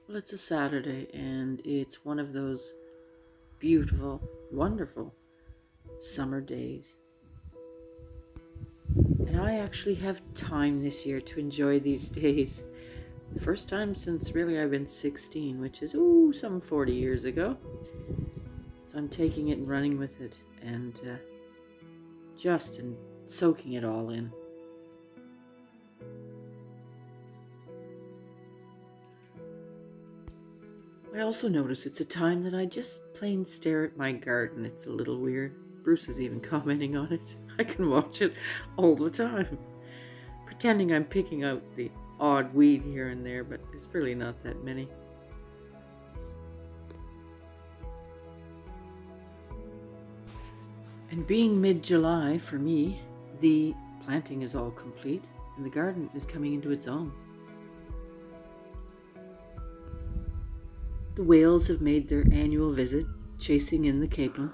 Well, it's a Saturday and it's one of those beautiful, wonderful summer days. And I actually have time this year to enjoy these days. First time since really I've been 16, which is, some 40 years ago. So I'm taking it and running with it and soaking it all in. I also notice it's a time that I just plain stare at my garden. It's a little weird. Bruce is even commenting on it. I can watch it all the time, pretending I'm picking out the odd weed here and there, but there's really not that many. And being mid-July, for me, the planting is all complete and the garden is coming into its own. The whales have made their annual visit, chasing in the capelin.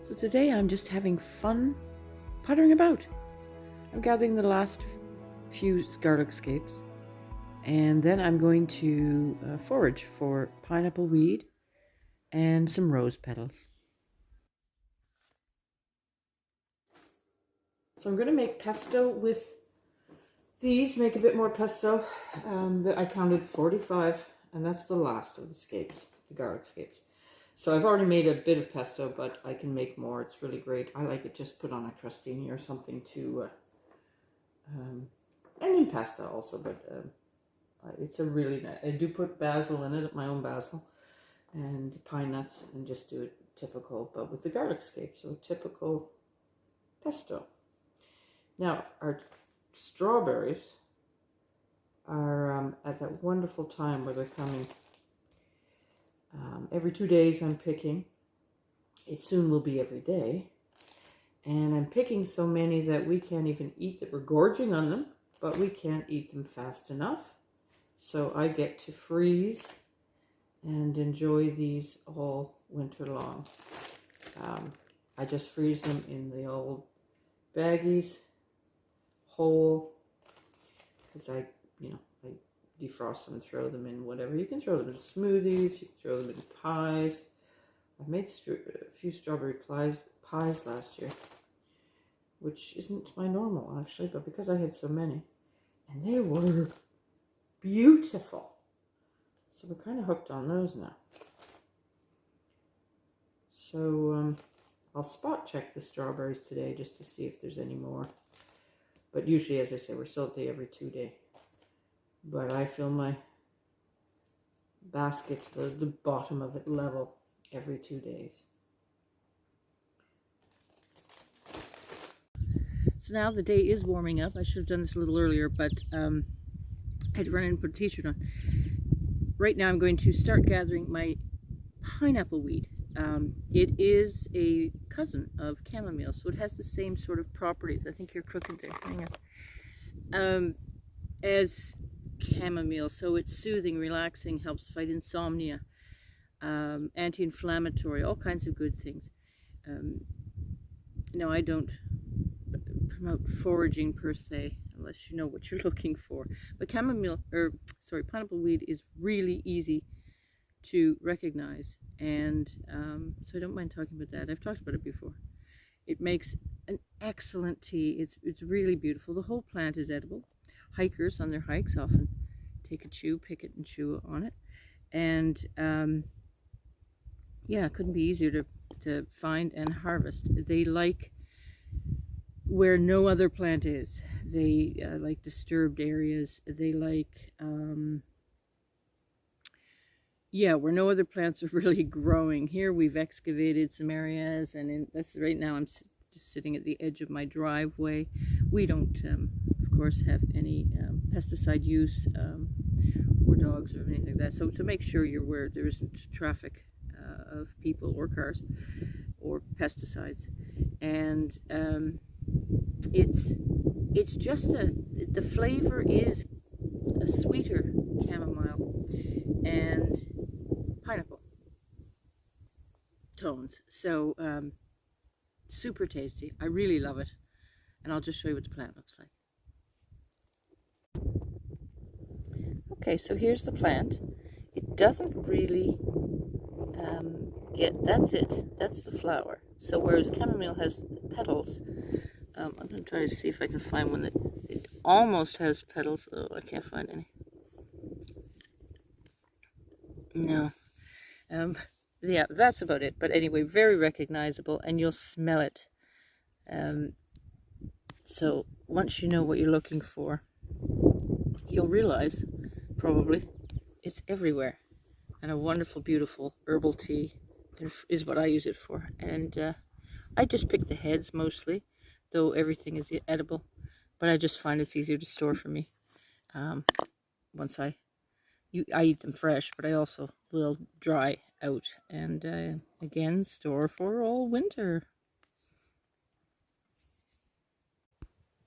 So today I'm just having fun puttering about. I'm gathering the last few garlic scapes, and then I'm going to forage for pineapple weed and some rose petals. So I'm going to make pesto with these, make a bit more pesto. I counted 45, and that's the last of the scapes, the garlic scapes. So I've already made a bit of pesto, but I can make more. It's really great. I like it just put on a crostini or something to, and in pasta also, but it's a really nice. I do put basil in it, my own basil, and pine nuts, and just do it typical, but with the garlic scape, so typical pesto. Now, our strawberries are at that wonderful time where they're coming. Every 2 days I'm picking. It soon will be every day. And I'm picking so many that we can't even eat them. We're gorging on them, but we can't eat them fast enough. So I get to freeze and enjoy these all winter long. I just freeze them in the old baggies, whole, because I defrost them and throw them in whatever. You can throw them in smoothies, you can throw them in pies. I made a few strawberry pies last year, which isn't my normal actually, but because I had so many, and they were beautiful. So we're kind of hooked on those now. So I'll spot check the strawberries today just to see if there's any more. But usually, as I say, we're still at the every 2 day. But I fill my basket, the bottom of it level, every 2 days. So now the day is warming up. I should have done this a little earlier, but I had to run in and put a t-shirt on. Right now I'm going to start gathering my pineapple weed. It is a cousin of chamomile, so it has the same sort of properties. I think you're crooked there. Hang on. As chamomile, so it's soothing, relaxing, helps fight insomnia, anti-inflammatory, all kinds of good things. Now, I don't promote foraging per se, unless you know what you're looking for. But pineapple weed is really easy to recognize, and so I don't mind talking about that. I've talked about it before. It makes an excellent tea. It's really beautiful. The whole plant is edible. Hikers on their hikes often take a chew, pick it and chew on it. And yeah, it couldn't be easier to find and harvest. They like where no other plant is. They like disturbed areas. They like, where no other plants are really growing. Here we've excavated some areas, and right now I'm just sitting at the edge of my driveway. We don't, of course, have any pesticide use or dogs or anything like that. So to make sure you're aware there isn't traffic of people or cars or pesticides. And it's just the flavor is a sweeter chamomile and pineapple tones. So super tasty. I really love it. And I'll just show you what the plant looks like. Okay, so here's the plant. It doesn't really that's it. That's the flower. So whereas chamomile has petals, I'm going to try to see if I can find one that it almost has petals. Oh, I can't find any. No. Yeah, that's about it. But anyway, very recognizable, and you'll smell it. So once you know what you're looking for, you'll realize probably it's everywhere. And a wonderful, beautiful herbal tea is what I use it for. And I just pick the heads mostly, though everything is edible. But I just find it's easier to store for me. Once I eat them fresh, but I also will dry out and again store for all winter.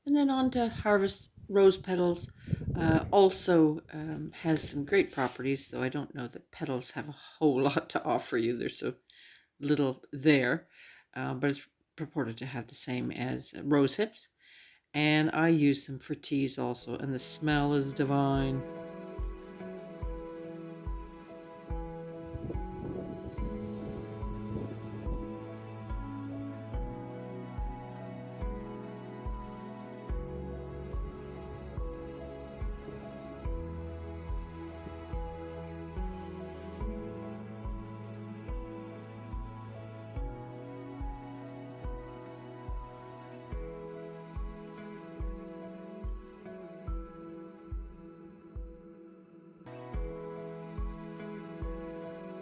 And then on to harvest rose petals. Also has some great properties, though I don't know that petals have a whole lot to offer you. There's so little there, but it's purported to have the same as rose hips. And I use them for teas also, and the smell is divine.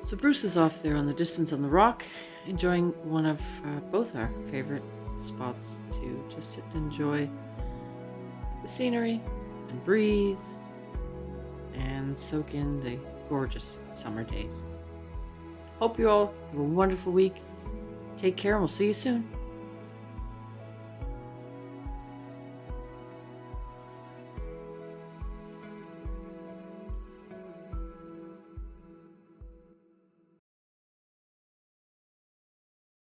So Bruce is off there on the distance on the rock, enjoying one of both our favorite spots to just sit and enjoy the scenery and breathe and soak in the gorgeous summer days. Hope you all have a wonderful week. Take care and we'll see you soon.